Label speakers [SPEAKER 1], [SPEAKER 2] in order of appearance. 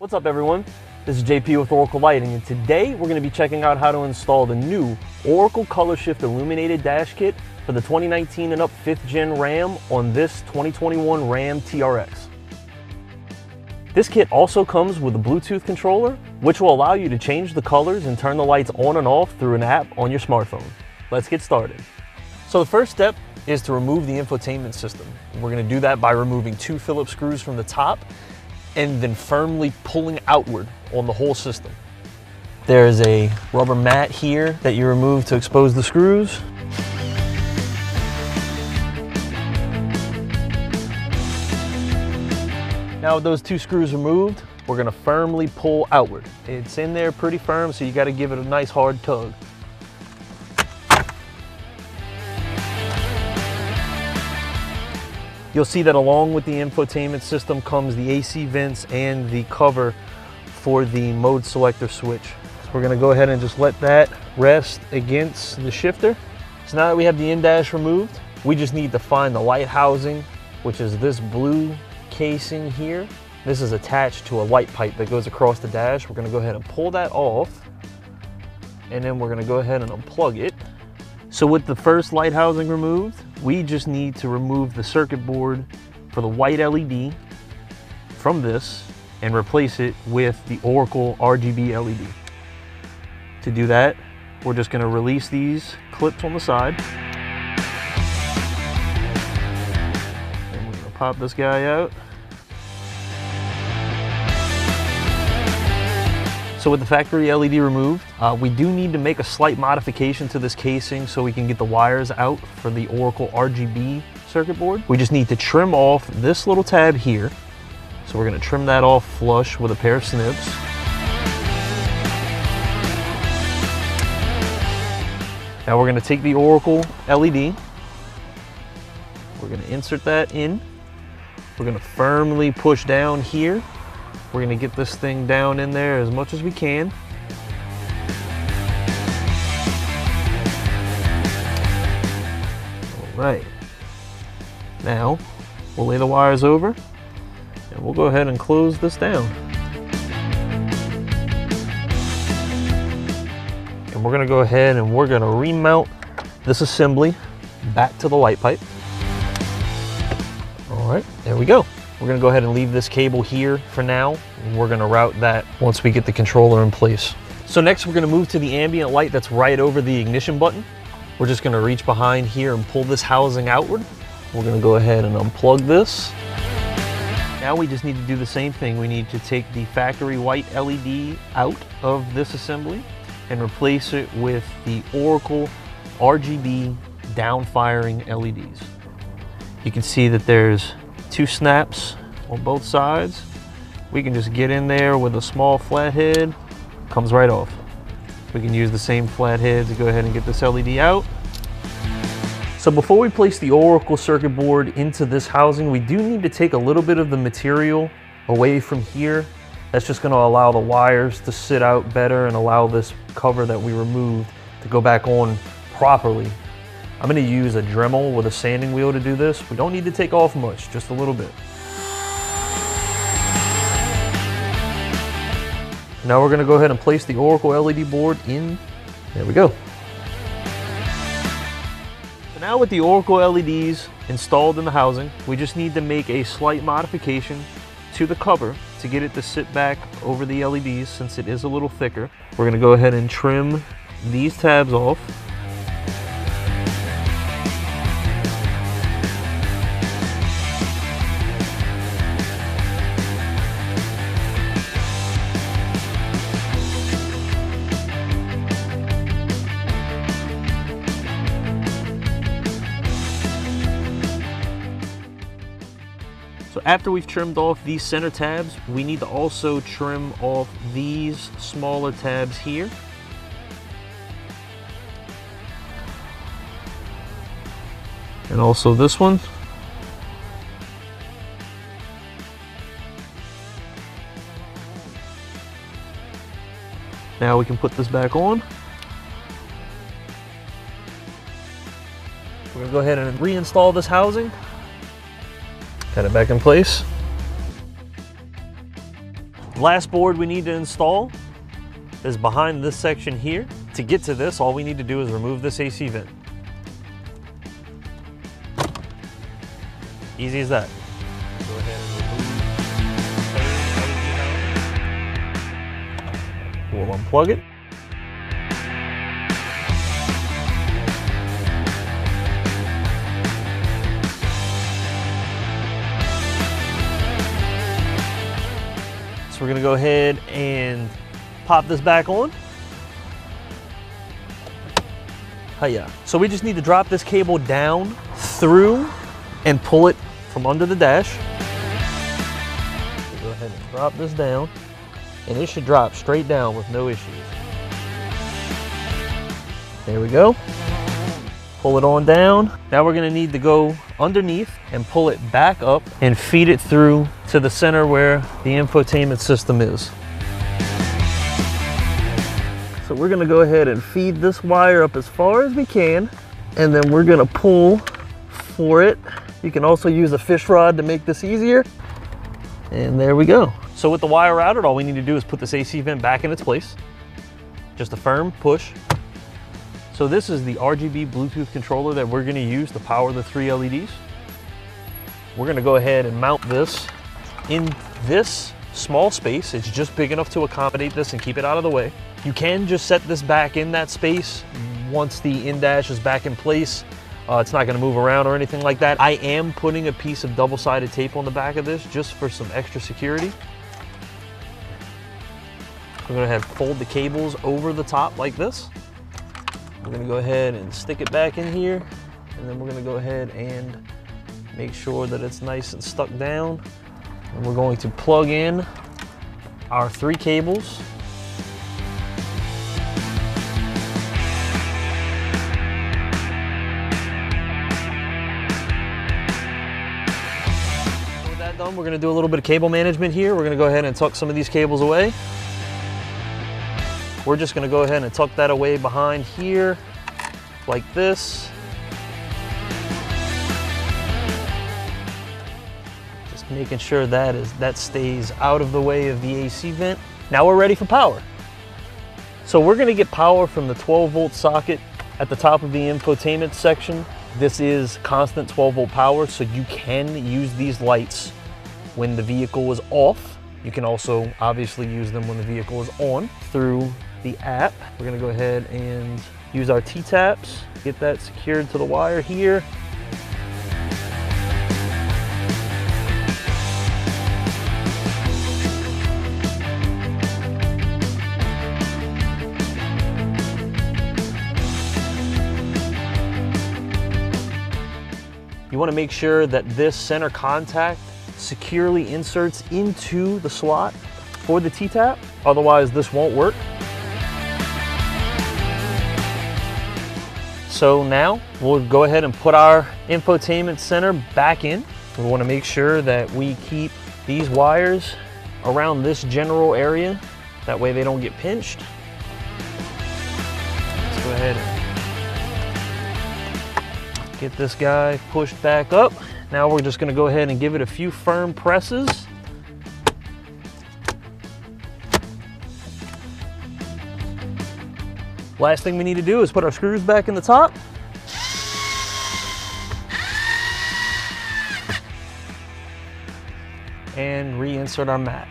[SPEAKER 1] What's up everyone? This is JP with Oracle Lighting, and today we're going to be checking out how to install the new Oracle ColorSHIFT illuminated dash kit for the 2019 and up 5th gen RAM on this 2021 Ram TRX. This kit also comes with a Bluetooth controller, which will allow you to change the colors and turn the lights on and off through an app on your smartphone. Let's get started. So the first step is to remove the infotainment system. We're going to do that by removing 2 Phillips screws from the top and then firmly pulling outward on the whole system. There's a rubber mat here that you remove to expose the screws. Now with those 2 screws removed, we're gonna firmly pull outward. It's in there pretty firm, so you gotta give it a nice hard tug. You'll see that along with the infotainment system comes the AC vents and the cover for the mode selector switch. So we're gonna go ahead and just let that rest against the shifter. So now that we have the in-dash removed, we just need to find the light housing, which is this blue casing here. This is attached to a light pipe that goes across the dash. We're gonna go ahead and pull that off, and then we're gonna go ahead and unplug it. So with the first light housing removed, we just need to remove the circuit board for the white LED from this and replace it with the Oracle RGB LED. To do that, we're just going to release these clips on the side. And we're going to pop this guy out. So with the factory LED removed, we do need to make a slight modification to this casing so we can get the wires out for the Oracle RGB circuit board. We just need to trim off this little tab here. So we're gonna trim that off flush with a pair of snips. Now we're gonna take the Oracle LED, we're gonna insert that in. We're gonna firmly push down here. We're gonna get this thing down in there as much as we can. All right. Now, we'll lay the wires over and we'll go ahead and close this down. And we're gonna go ahead and we're gonna remount this assembly back to the light pipe. All right, there we go. We're gonna go ahead and leave this cable here for now. We're gonna route that once we get the controller in place. So next we're gonna move to the ambient light that's right over the ignition button. We're just gonna reach behind here and pull this housing outward. We're gonna go ahead and unplug this. Now we just need to do the same thing. We need to take the factory white LED out of this assembly and replace it with the Oracle RGB down firing LEDs. You can see that there's 2 snaps on both sides. We can just get in there with a small flathead, comes right off. We can use the same flathead to go ahead and get this LED out. So before we place the Oracle circuit board into this housing, we do need to take a little bit of the material away from here. That's just going to allow the wires to sit out better and allow this cover that we removed to go back on properly. I'm going to use a Dremel with a sanding wheel to do this. We don't need to take off much, just a little bit. Now we're going to go ahead and place the Oracle LED board in. There we go. So now with the Oracle LEDs installed in the housing, we just need to make a slight modification to the cover to get it to sit back over the LEDs since it is a little thicker. We're going to go ahead and trim these tabs off. So after we've trimmed off these center tabs, we need to also trim off these smaller tabs here. And also this one. Now we can put this back on. We're gonna go ahead and reinstall this housing. Put it back in place. Last board we need to install is behind this section here. To get to this, all we need to do is remove this AC vent. Easy as that. Go ahead and remove. We'll unplug it. So we're gonna go ahead and pop this back on. Hiya. So we just need to drop this cable down through and pull it from under the dash. So go ahead and drop this down, and it should drop straight down with no issues. There we go. Pull it on down. Now we're gonna need to go underneath and pull it back up and feed it through to the center where the infotainment system is. So we're gonna go ahead and feed this wire up as far as we can, and then we're gonna pull for it. You can also use a fish rod to make this easier. And there we go. So with the wire routed, all we need to do is put this AC vent back in its place. Just a firm push. So this is the RGB Bluetooth controller that we're gonna use to power the 3 LEDs. We're gonna go ahead and mount this in this small space. It's just big enough to accommodate this and keep it out of the way. You can just set this back in that space once the in-dash is back in place. It's not gonna move around or anything like that. I am putting a piece of double-sided tape on the back of this just for some extra security. We're gonna have fold the cables over the top like this. We're gonna go ahead and stick it back in here, and then we're gonna go ahead and make sure that it's nice and stuck down. And we're going to plug in our 3 cables. With that done, we're gonna do a little bit of cable management here. We're gonna go ahead and tuck some of these cables away. We're just gonna go ahead and tuck that away behind here, like this. Just making sure that stays out of the way of the AC vent. Now we're ready for power. So we're gonna get power from the 12-volt socket at the top of the infotainment section. This is constant 12-volt power, so you can use these lights when the vehicle is off. You can also obviously use them when the vehicle is on through the app. We're gonna go ahead and use our T-taps, get that secured to the wire here. You wanna make sure that this center contact securely inserts into the slot for the T-tap, otherwise this won't work. So now we'll go ahead and put our infotainment center back in. We want to make sure that we keep these wires around this general area. That way they don't get pinched. Let's go ahead and get this guy pushed back up. Now we're just going to go ahead and give it a few firm presses. Last thing we need to do is put our screws back in the top. And reinsert our mat.